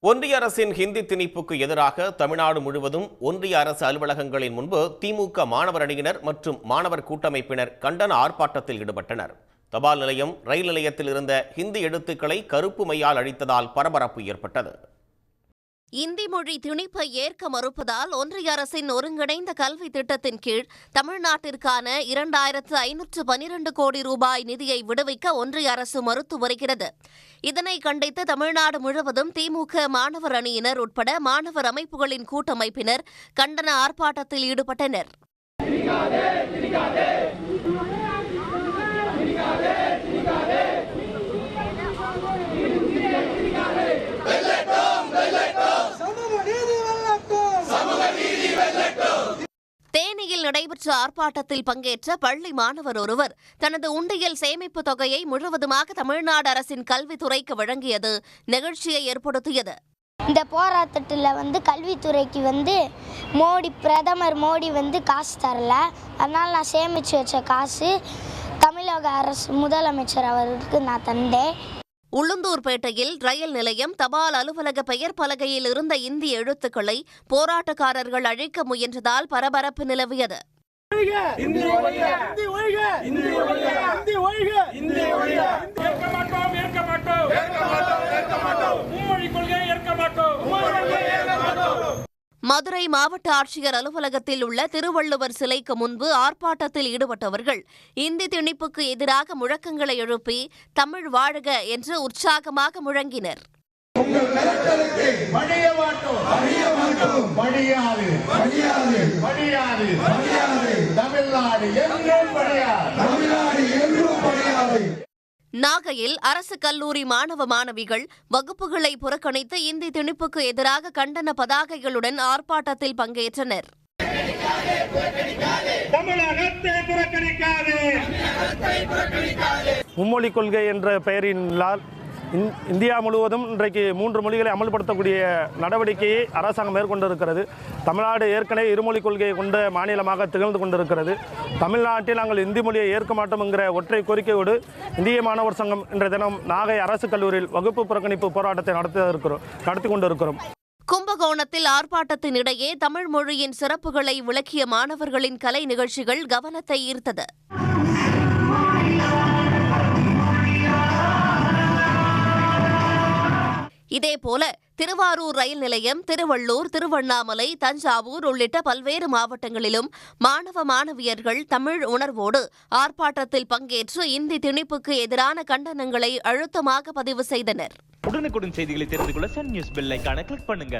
ஒன்றிய அரசின் ஹிந்தி திணிப்புக்கு எதிராக தமிழ்நாடு முழுவதும் ஒன்றிய அரசு அலுவலகங்களின் முன்பு திமுக மாணவர் அணியினர் மற்றும் மாணவர் கூட்டமைப்பினர் கண்டன ஆர்ப்பாட்டத்தில் ஈடுபட்டனர். தபால் நிலையம், ரயில் நிலையத்தில் இருந்த ஹிந்தி எழுத்துக்களை கருப்பு மையால் அழித்ததால் பரபரப்பு ஏற்பட்டது. இந்தி மொழி திணிப்பை ஏற்க மறுப்பதால் ஒன்றிய அரசின் ஒருங்கிணைந்த கல்வி திட்டத்தின் கீழ் தமிழ்நாட்டிற்கான 2512 கோடி ரூபாய் நிதியை விடுவிக்க ஒன்றிய அரசு மறுத்து வருகிறது. இதனை கண்டித்து தமிழ்நாடு முழுவதும் திமுக மாணவர் அணியினர் உட்பட மாணவர் அமைப்புகளின் கூட்டமைப்பினர் கண்டன ஆர்ப்பாட்டத்தில் ஈடுபட்டனர். தேனியில் நடைபெற்ற ஆர்ப்பாட்டத்தில் பங்கேற்ற பள்ளி மாணவர் ஒருவர் தனது உண்டியல் சேமிப்பு தொகையை முழுவதுமாக தமிழ்நாடு அரசின் கல்வித்துறைக்கு வழங்கியது நிகழ்ச்சியை ஏற்படுத்தியது. இந்த போராட்டத்தில் கல்வித்துறைக்கு பிரதமர் மோடி காசு தரல. அதனால் நான் சேமித்து வச்ச காசு தமிழக அரசு முதலமைச்சர் அவருக்கு நான் தந்தேன். உளுந்தூர்பேட்டையில் ரயில் நிலையம், தபால் அலுவலக பெயர் பலகையில் இருந்த இந்தி எழுத்துக்களை போராட்டக்காரர்கள் அழிக்க முயன்றதால் பரபரப்பு நிலவியது. மதுரை மாவட்ட ஆட்சியர் அலுவலகத்தில் உள்ள திருவள்ளுவர் சிலைக்கு முன்பு ஆர்ப்பாட்டத்தில் ஈடுபட்டவர்கள் இந்தி திணிப்புக்கு எதிராக முழக்கங்களை எழுப்பி தமிழ் வாழ்க என்று உற்சாகமாக முழங்கினர். நாகையில் அரசு கல்லூரி மாணவ மாணவிகள் வகுப்புகளை புறக்கணித்து இந்தி திணிப்புக்கு எதிராக கண்டன பதாகைகளுடன் ஆர்ப்பாட்டத்தில் பங்கேற்றனர். மும்மொழி கொள்கை என்ற பெயரினால் இந்தியா முழுவதும் இன்றைக்கு 3 மொழிகளை அமல்படுத்தக்கூடிய நடவடிக்கையை அரசாங்கம் மேற்கொண்டிருக்கிறது. தமிழ்நாடு ஏற்கனவே இருமொழி கொள்கையை கொண்ட மாநிலமாக திகழ்ந்து கொண்டிருக்கிறது. தமிழ்நாட்டில் நாங்கள் இந்தி மொழியை ஏற்க மாட்டோம் என்கிற ஒற்றை கோரிக்கையோடு இந்திய மாணவர் சங்கம் என்ற தினம் நாகை அரசு கல்லூரியில் வகுப்பு புறக்கணிப்பு போராட்டத்தை நடத்தி கொண்டிருக்கிறோம். கும்பகோணத்தில் ஆர்ப்பாட்டத்தின் இடையே தமிழ் மொழியின் சிறப்புகளை விளக்கிய மாணவர்களின் கலை நிகழ்ச்சிகள் கவனத்தை ஈர்த்தது. இதேபோல திருவாரூர் ரயில் நிலையம், திருவள்ளூர், திருவண்ணாமலை, தஞ்சாவூர் உள்ளிட்ட பல்வேறு மாவட்டங்களிலும் மாணவ மாணவியர்கள் தமிழ் உணர்வோடு ஆர்ப்பாட்டத்தில் பங்கேற்று இந்தி திணிப்புக்கு எதிரான கண்டனங்களை அழுத்தமாக பதிவு செய்தனர். உடனுக்குடன் செய்திகளை தெரிந்து கொள்ள சன் நியூஸ் பெல் ஐகானை கிளிக் பண்ணுங்க.